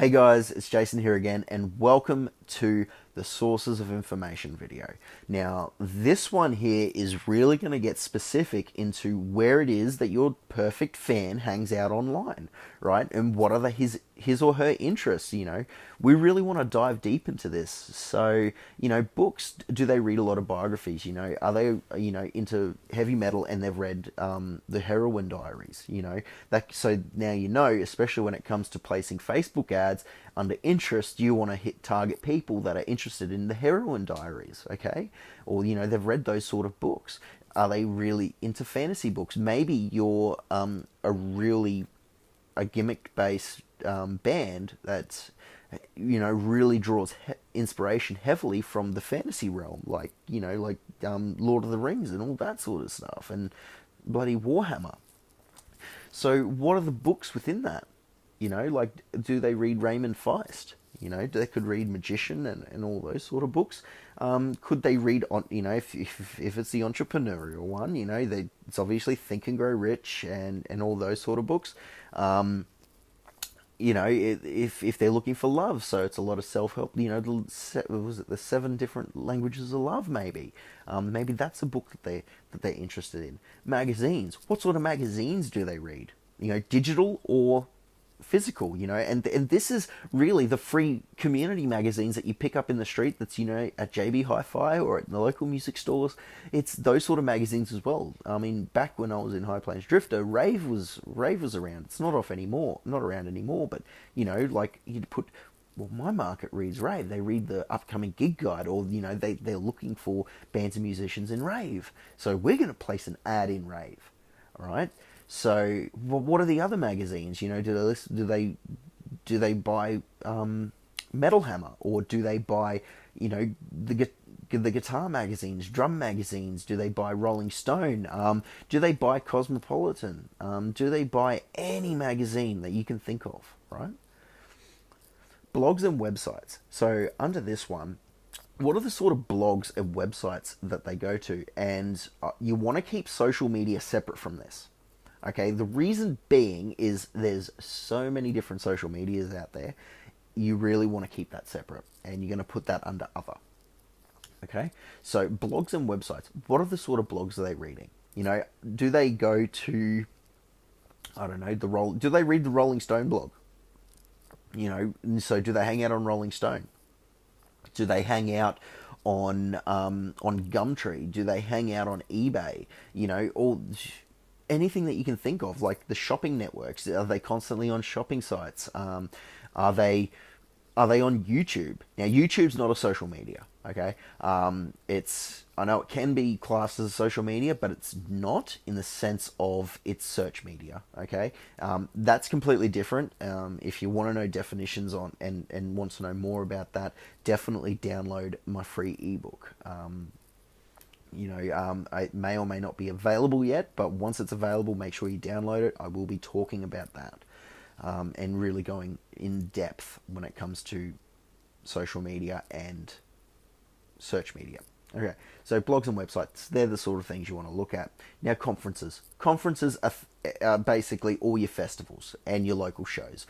Hey guys, it's Jason here again, and welcome to the Sources of Information video. Now, this one here is really going to get specific into where it is that your perfect fan hangs out online, right? And what are his or her interests, We really want to dive deep into this. So, books, do they read a lot of biographies? Are they, into heavy metal and they've read the Heroin Diaries, So now especially when it comes to placing Facebook ads under interest, you want to target people that are interested in the Heroin Diaries, okay? Or, they've read those sort of books. Are they really into fantasy books? Maybe you're a gimmick-based band that's, really draws inspiration heavily from the fantasy realm, like Lord of the Rings and all that sort of stuff, and bloody Warhammer. So what are the books within that? Do they read Raymond Feist? They could read Magician and all those sort of books. Could they read on, if it's the entrepreneurial one, it's obviously Think and Grow Rich and all those sort of books. If they're looking for love, so it's a lot of self-help, was it the 7 different languages of love, maybe? Maybe that's a book that they're interested in. Magazines. What sort of magazines do they read? Digital or physical, and this is really the free community magazines that you pick up in the street that's, at JB Hi-Fi or at the local music stores. It's those sort of magazines as well. I mean, back when I was in High Plains Drifter, Rave was around. It's not around anymore, but, you'd put, well, my market reads Rave. They read the upcoming gig guide, or, they're looking for bands and musicians in Rave. So we're going to place an ad in Rave, all right? So, what are the other magazines? Do they buy Metal Hammer, or do they buy, the guitar magazines, drum magazines? Do they buy Rolling Stone? Do they buy Cosmopolitan? Do they buy any magazine that you can think of? Right? Blogs and websites. So under this one, what are the sort of blogs and websites that they go to? And you want to keep social media separate from this. Okay, the reason being is there's so many different social medias out there. You really want to keep that separate, and you're going to put that under other. Okay, so blogs and websites. What are the sort of blogs are they reading? Do they go to, I don't know, do they read the Rolling Stone blog? So do they hang out on Rolling Stone? Do they hang out on Gumtree? Do they hang out on eBay? All anything that you can think of, like the shopping networks. Are they constantly on shopping sites? Are they on YouTube? Now, YouTube's not a social media, okay? I know it can be classed as a social media, but it's not in the sense of it's search media, okay? That's completely different. If you want to know definitions on and want to know more about that, definitely download my free ebook. It may or may not be available yet, but once it's available, make sure you download it. I will be talking about that and really going in depth when it comes to social media and search media. Okay, so blogs and websites, they're the sort of things you want to look at. Now, conferences. Conferences are basically all your festivals and your local shows.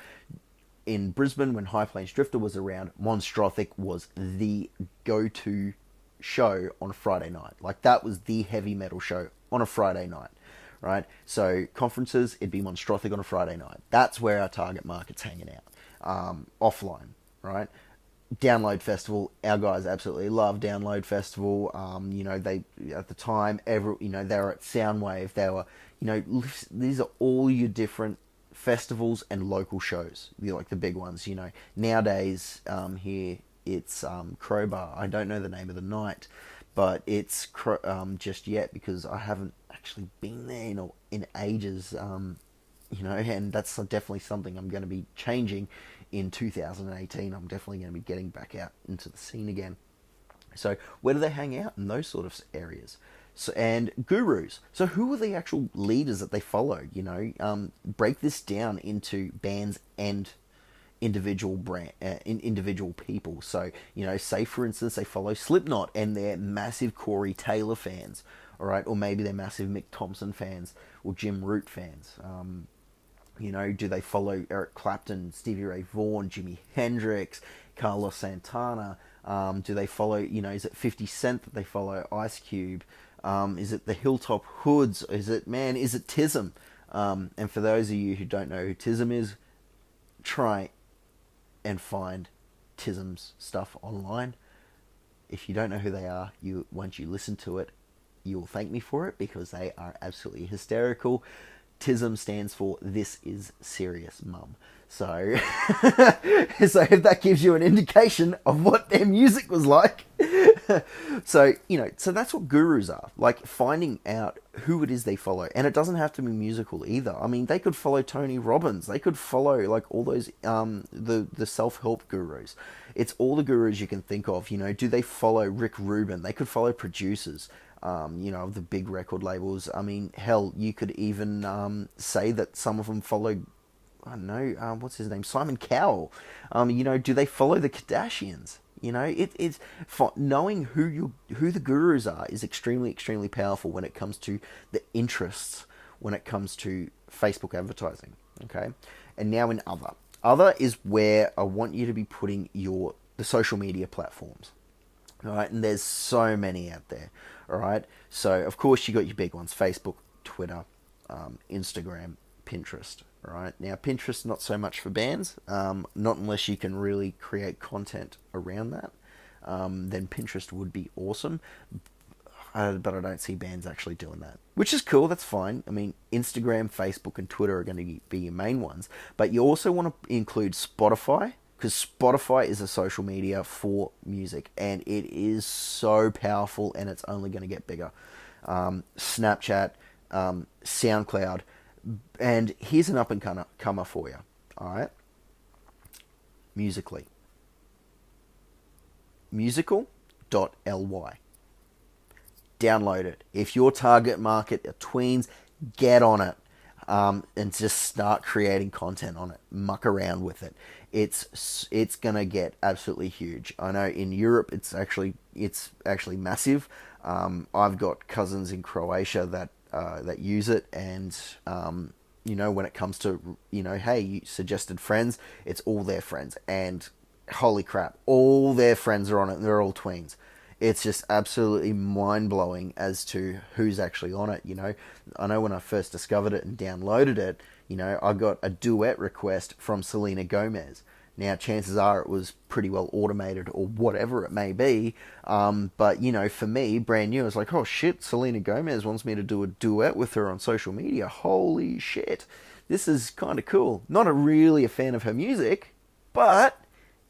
In Brisbane, when High Plains Drifter was around, Monstrothic was the go-to show on a Friday night. Like, that was the heavy metal show on a Friday night, right? So conferences, it'd be Monstrothic on a Friday night. That's where our target market's hanging out. Offline, right? Download Festival, our guys absolutely love Download Festival. They, at the time, they were at Soundwave. They were, these are all your different festivals and local shows, like the big ones. Nowadays, here it's Crowbar. I don't know the name of the night, but it's just yet, because I haven't actually been there in ages. And that's definitely something I'm going to be changing in 2018. I'm definitely going to be getting back out into the scene again. So where do they hang out? In those sort of areas. So, and gurus. So who are the actual leaders that they follow? Break this down into bands and individual individual people. So, say for instance they follow Slipknot and they're massive Corey Taylor fans, all right, or maybe they're massive Mick Thompson fans or Jim Root fans. You know, do they follow Eric Clapton, Stevie Ray Vaughan, Jimi Hendrix, Carlos Santana? Do they follow, you know, is it 50 Cent that they follow, Ice Cube? Is it the Hilltop Hoods? Is it TISM? And for those of you who don't know who TISM is, try and find TISM's stuff online. If you don't know who they are, once you listen to it, you will thank me for it, because they are absolutely hysterical. TISM stands for This Is Serious Mum. So, so if that gives you an indication of what their music was like. So, you know, so that's what gurus are. Like, finding out who it is they follow. And it doesn't have to be musical either. I mean, they could follow Tony Robbins. They could follow, like, all those, the self-help gurus. It's all the gurus you can think of. You know, do they follow Rick Rubin? They could follow producers. You know, the big record labels. I mean, hell, you could even say that some of them follow, I don't know, what's his name? Simon Cowell. You know, do they follow the Kardashians? You know, it's knowing who the gurus are is extremely, extremely powerful when it comes to the interests, when it comes to Facebook advertising. Okay, and now in other is where I want you to be putting the social media platforms. All right, and there's so many out there. All right, so of course you got your big ones: Facebook, Twitter, Instagram, Pinterest. All right, now Pinterest not so much for bands, not unless you can really create content around that. Then Pinterest would be awesome, but I don't see bands actually doing that, which is cool. That's fine. I mean, Instagram, Facebook, and Twitter are going to be your main ones, but you also want to include Spotify, because Spotify is a social media for music, and it is so powerful, and it's only going to get bigger. Snapchat, SoundCloud, and here's an up-and-comer for you, all right? Musical.ly. Download it. If your target market are tweens, get on it. And just start creating content on it. Muck around with it. It's gonna get absolutely huge. I know in Europe it's actually massive. I've got cousins in Croatia that use it, and you know, when it comes to, you know, hey, you suggested friends, it's all their friends, and holy crap, all their friends are on it, and they're all tweens. It's just absolutely mind-blowing as to who's actually on it, you know. I know when I first discovered it and downloaded it, you know, I got a duet request from Selena Gomez. Now, chances are it was pretty well automated or whatever it may be, but, you know, for me, brand new, I was like, oh shit, Selena Gomez wants me to do a duet with her on social media. Holy shit, this is kind of cool. Not really a fan of her music, but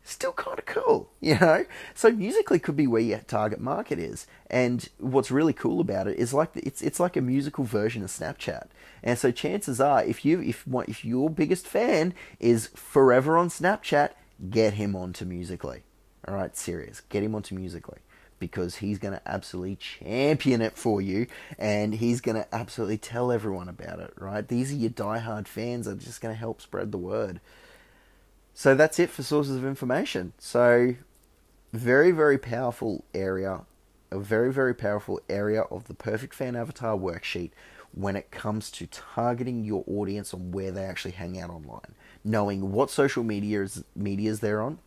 still kind of cool, you know? So Musical.ly could be where your target market is. And what's really cool about it is, like, it's like a musical version of Snapchat. And so chances are, if your biggest fan is forever on Snapchat, get him onto Musical.ly. All right, serious. Get him onto Musical.ly, because he's going to absolutely champion it for you, and he's going to absolutely tell everyone about it, right? These are your diehard fans that are just going to help spread the word. So that's it for sources of information. So very, very powerful area, a very, very powerful area of the Perfect Fan Avatar worksheet when it comes to targeting your audience on where they actually hang out online. Knowing what social medias they're on,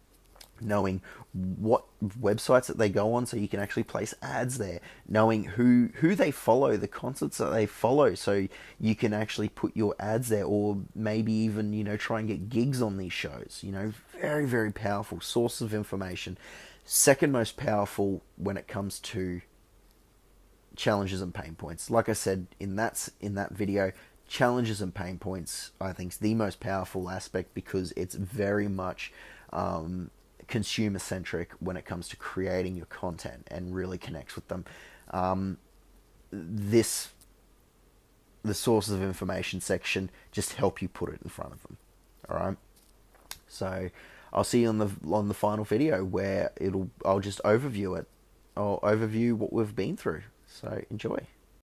knowing what websites that they go on so you can actually place ads there, knowing who they follow, the concerts that they follow, so you can actually put your ads there, or maybe even, you know, try and get gigs on these shows. You know, very, very powerful source of information. Second most powerful when it comes to challenges and pain points. Like I said in that video, challenges and pain points, I think, is the most powerful aspect, because it's very much consumer centric when it comes to creating your content and really connects with them. The sources of information section just help you put it in front of them. All right. So I'll see you on the final video where I'll just overview it. I'll overview what we've been through. So enjoy.